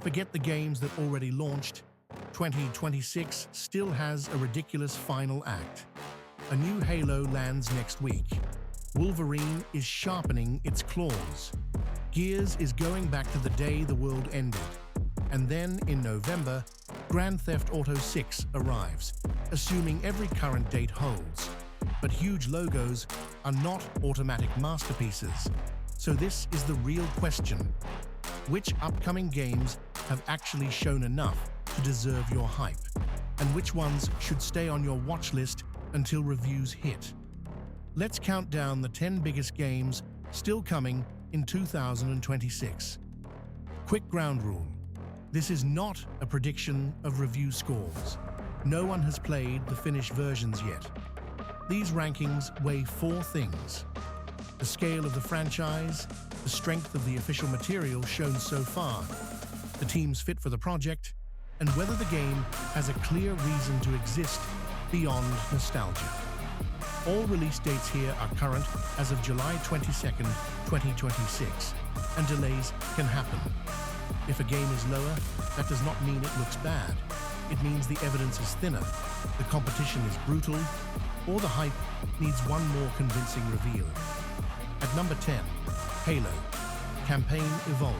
Forget the games that already launched. 2026 still has a ridiculous final act. A new Halo lands next week. Wolverine is sharpening its claws. Gears is going back to the day the world ended. And then, in November, Grand Theft Auto 6 arrives, assuming every current date holds. But huge logos are not automatic masterpieces. So this is the real question. Which upcoming games have actually shown enough to deserve your hype? And which ones should stay on your watch list until reviews hit? Let's count down the 10 biggest games still coming in 2026. Quick ground rule. This is not a prediction of review scores. No one has played the finished versions yet. These rankings weigh 4 things: the scale of the franchise, the strength of the official material shown so far, the teams fit for the project, and whether the game has a clear reason to exist beyond nostalgia. All release dates here are current as of July 22nd, 2026, and delays can happen. If a game is lower, that does not mean it looks bad. It means the evidence is thinner, the competition is brutal, or the hype needs one more convincing reveal. At number 10, Halo Campaign Evolved.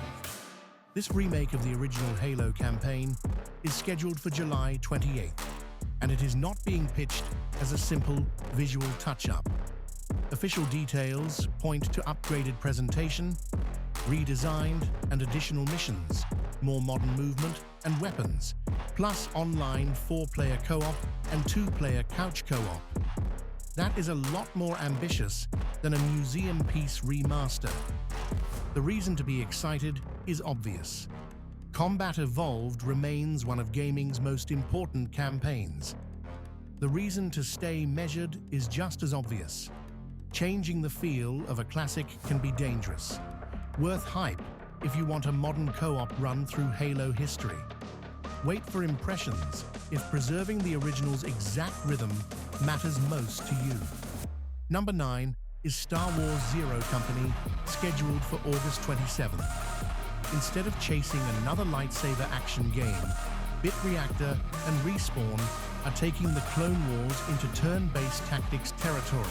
This remake of the original Halo campaign is scheduled for July 28th, and it is not being pitched as a simple visual touch-up. Official details point to upgraded presentation, redesigned and additional missions, more modern movement and weapons, plus online 4-player co-op and 2-player couch co-op. That is a lot more ambitious than a museum piece remaster. The reason to be excited is obvious. Combat Evolved remains one of gaming's most important campaigns. The reason to stay measured is just as obvious. Changing the feel of a classic can be dangerous. Worth hype if you want a modern co-op run through Halo history. Wait for impressions if preserving the original's exact rhythm matters most to you. Number 9 is Star Wars Zero Company, scheduled for August 27th. Instead of chasing another lightsaber action game, Bit Reactor and Respawn are taking the Clone Wars into turn-based tactics territory.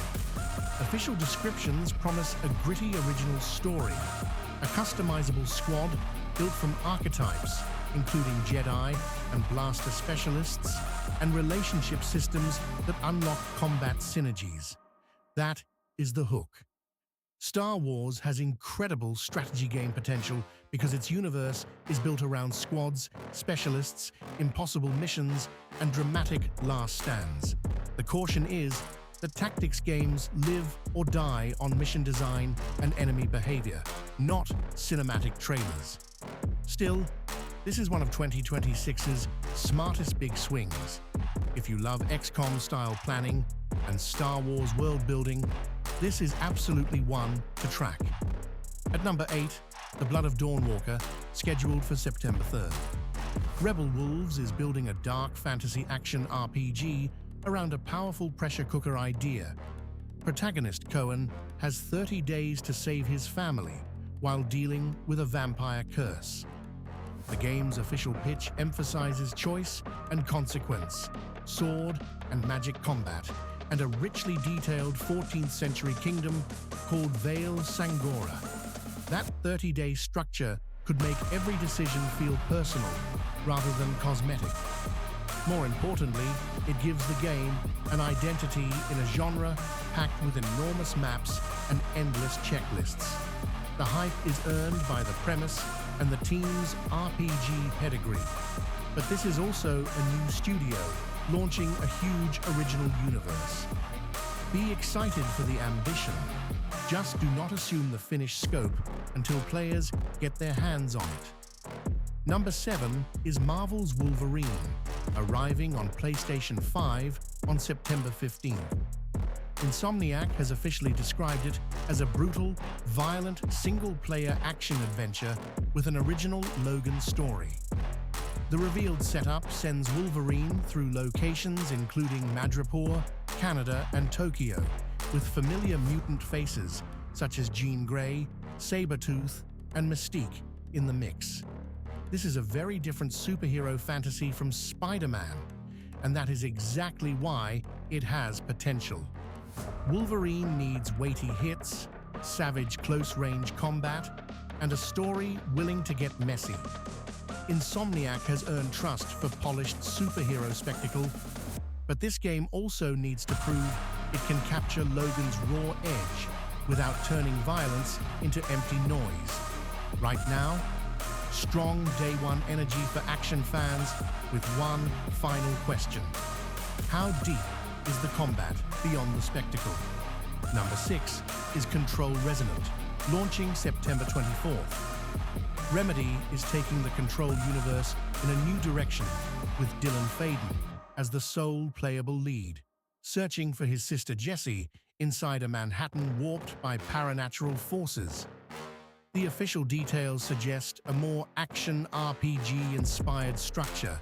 Official descriptions promise a gritty original story, a customizable squad built from archetypes, including Jedi and Blaster specialists, and relationship systems that unlock combat synergies. That is the hook. Star Wars has incredible strategy game potential because its universe is built around squads, specialists, impossible missions, and dramatic last stands. The caution is that tactics games live or die on mission design and enemy behavior, not cinematic trailers. Still, this is one of 2026's smartest big swings. If you love XCOM-style planning and Star Wars world building, this is absolutely one to track. At number 8, The Blood of Dawnwalker, scheduled for September 3rd. Rebel Wolves is building a dark fantasy action RPG around a powerful pressure cooker idea. Protagonist Cohen has 30 days to save his family while dealing with a vampire curse. The game's official pitch emphasizes choice and consequence, sword and magic combat, and a richly detailed 14th century kingdom called Vale Sangora. That 30-day structure could make every decision feel personal rather than cosmetic. More importantly, it gives the game an identity in a genre packed with enormous maps and endless checklists. The hype is earned by the premise and the team's RPG pedigree. But this is also a new studio, launching a huge original universe. Be excited for the ambition. Just do not assume the finished scope until players get their hands on it. Number 7 is Marvel's Wolverine, arriving on PlayStation 5 on September 15th. Insomniac has officially described it as a brutal, violent, single-player action adventure with an original Logan story. The revealed setup sends Wolverine through locations including Madripoor, Canada, and Tokyo, with familiar mutant faces such as Jean Grey, Sabretooth, and Mystique in the mix. This is a very different superhero fantasy from Spider-Man, and that is exactly why it has potential. Wolverine needs weighty hits, savage close-range combat, and a story willing to get messy. Insomniac has earned trust for polished superhero spectacle, but this game also needs to prove it can capture Logan's raw edge without turning violence into empty noise. Right now, strong day one energy for action fans with one final question. How deep is the combat beyond the spectacle? Number 6 is Control Resonant, launching September 24th. Remedy is taking the Control universe in a new direction with Dylan Faden as the sole playable lead, searching for his sister Jessie inside a Manhattan warped by paranatural forces. The official details suggest a more action RPG-inspired structure,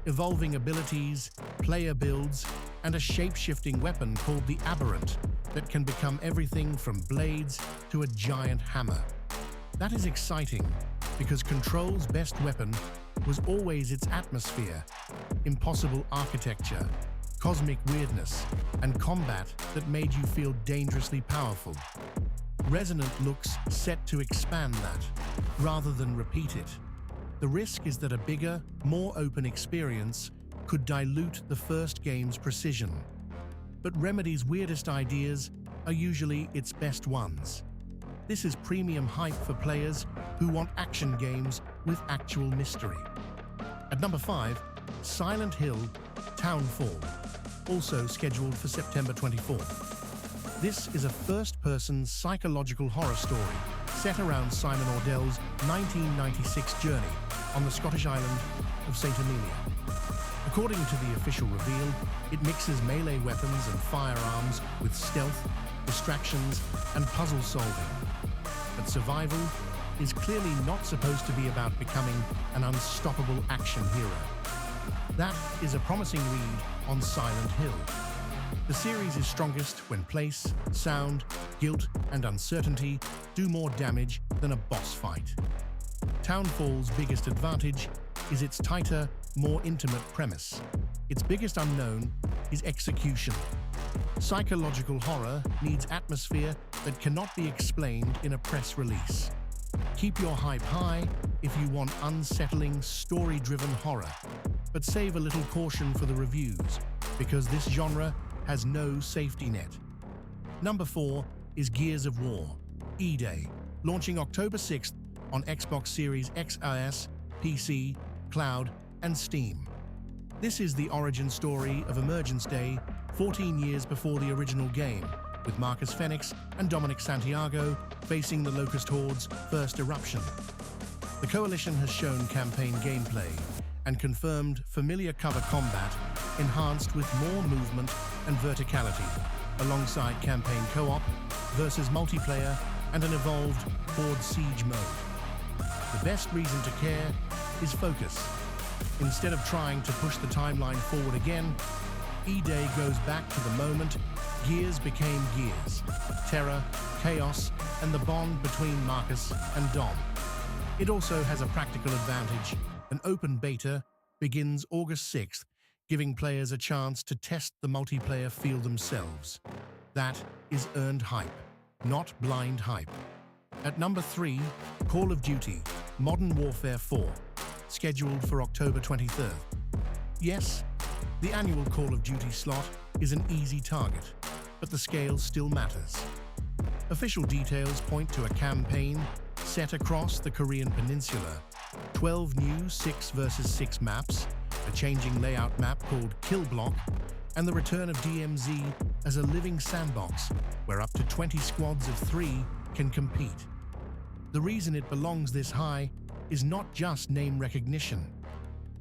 evolving abilities, player builds, and a shape-shifting weapon called the Aberrant that can become everything from blades to a giant hammer. That is exciting because Control's best weapon was always its atmosphere, impossible architecture, cosmic weirdness, and combat that made you feel dangerously powerful. Resonant looks set to expand that, rather than repeat it. The risk is that a bigger, more open experience could dilute the first game's precision. But Remedy's weirdest ideas are usually its best ones. This is premium hype for players who want action games with actual mystery. At number 5, Silent Hill Townfall, also scheduled for September 24th. This is a first-person psychological horror story set around Simon Ordell's 1996 journey on the Scottish island of St. Amelia. According to the official reveal, it mixes melee weapons and firearms with stealth, distractions, and puzzle solving. But survival is clearly not supposed to be about becoming an unstoppable action hero. That is a promising read on Silent Hill. The series is strongest when place, sound, guilt, and uncertainty do more damage than a boss fight. Townfall's biggest advantage is its tighter, more intimate premise. Its biggest unknown is execution. Psychological horror needs atmosphere that cannot be explained in a press release. Keep your hype high if you want unsettling, story-driven horror, but save a little caution for the reviews, because this genre has no safety net. Number 4 is Gears of War, E-Day, launching October 6th on Xbox Series X/S, PC, Cloud, and Steam. This is the origin story of Emergence Day, 14 years before the original game, with Marcus Phoenix and Dominic Santiago facing the Locust Horde's first eruption. The Coalition has shown campaign gameplay and confirmed familiar cover combat enhanced with more movement and verticality, alongside campaign co-op versus multiplayer and an evolved Horde Siege mode. The best reason to care is focus. Instead of trying to push the timeline forward again, E-Day goes back to the moment Gears became Gears, terror, chaos, and the bond between Marcus and Dom. It also has a practical advantage. An open beta begins August 6th, giving players a chance to test the multiplayer feel themselves. That is earned hype, not blind hype. At number 3, Call of Duty Modern Warfare 4, scheduled for October 23rd. Yes, the annual Call of Duty slot is an easy target, but the scale still matters. Official details point to a campaign set across the Korean Peninsula, 12 new 6 versus 6 maps, a changing layout map called Kill Block, and the return of DMZ as a living sandbox where up to 20 squads of 3 can compete. The reason it belongs this high is not just name recognition.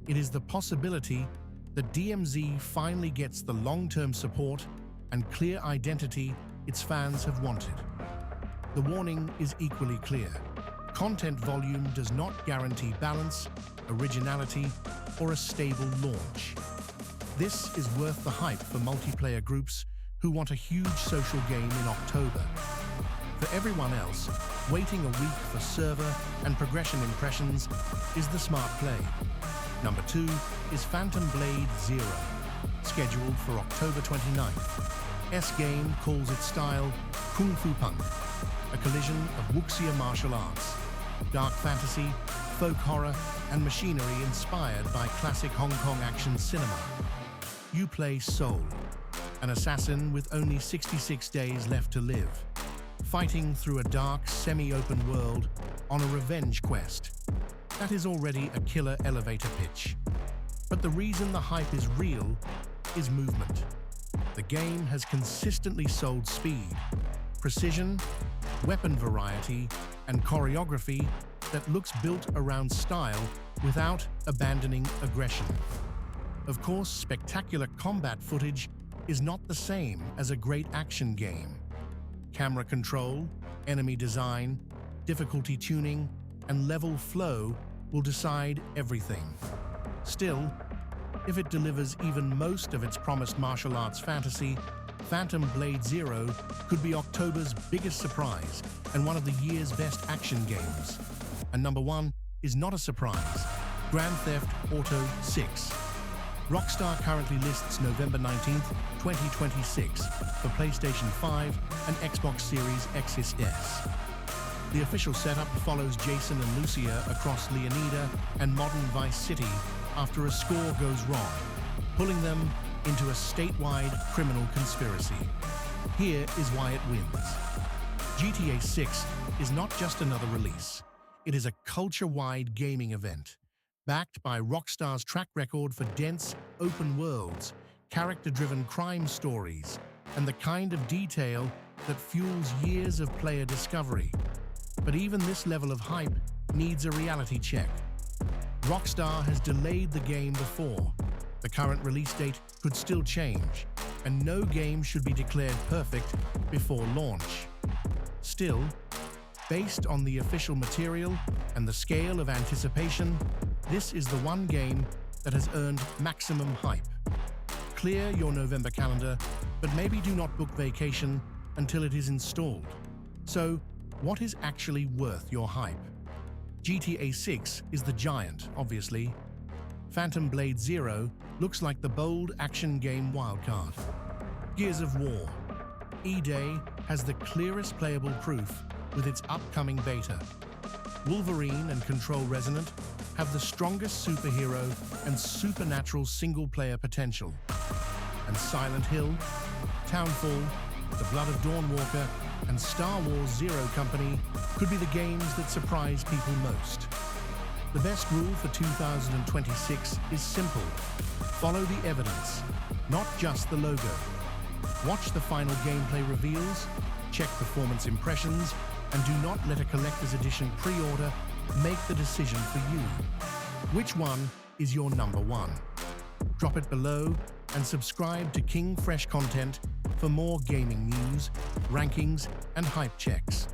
It is the possibility that DMZ finally gets the long-term support and clear identity its fans have wanted. The warning is equally clear. Content volume does not guarantee balance, originality, or a stable launch. This is worth the hype for multiplayer groups who want a huge social game in October. For everyone else, Waiting a week for server and progression impressions is the smart play. Number 2 is Phantom Blade Zero, scheduled for October 29th. S-Game calls its style Kung Fu Punk, a collision of wuxia martial arts, dark fantasy, folk horror, and machinery inspired by classic Hong Kong action cinema. You play Soul, an assassin with only 66 days left to live, fighting through a dark, semi-open world on a revenge quest. That is already a killer elevator pitch. But the reason the hype is real is movement. The game has consistently sold speed, precision, weapon variety, and choreography that looks built around style without abandoning aggression. Of course, spectacular combat footage is not the same as a great action game. Camera control, enemy design, difficulty tuning, and level flow will decide everything. Still, if it delivers even most of its promised martial arts fantasy, Phantom Blade Zero could be October's biggest surprise and one of the year's best action games. And number 1 is not a surprise: Grand Theft Auto 6. Rockstar currently lists November 19th, 2026 for PlayStation 5 and Xbox Series X/S. The official setup follows Jason and Lucia across Leonida and modern Vice City after a score goes wrong, pulling them into a statewide criminal conspiracy. Here is why it wins. GTA 6 is not just another release. It is a culture-wide gaming event, backed by Rockstar's track record for dense, open worlds, character-driven crime stories, and the kind of detail that fuels years of player discovery. But even this level of hype needs a reality check. Rockstar has delayed the game before. The current release date could still change, and no game should be declared perfect before launch. Still, based on the official material and the scale of anticipation, this is the one game that has earned maximum hype. Clear your November calendar, but maybe do not book vacation until it is installed. So, what is actually worth your hype? GTA 6 is the giant, obviously. Phantom Blade Zero looks like the bold action game wildcard. Gears of War. E-Day has the clearest playable proof with its upcoming beta. Wolverine and Control Resonant have the strongest superhero and supernatural single-player potential. And Silent Hill, Townfall, The Blood of Dawnwalker, and Star Wars Zero Company could be the games that surprise people most. The best rule for 2026 is simple. Follow the evidence, not just the logo. Watch the final gameplay reveals, check performance impressions, and do not let a collector's edition pre-order make the decision for you. Which one is your number 1? Drop it below and subscribe to King Fresh content for more gaming news, rankings, and hype checks.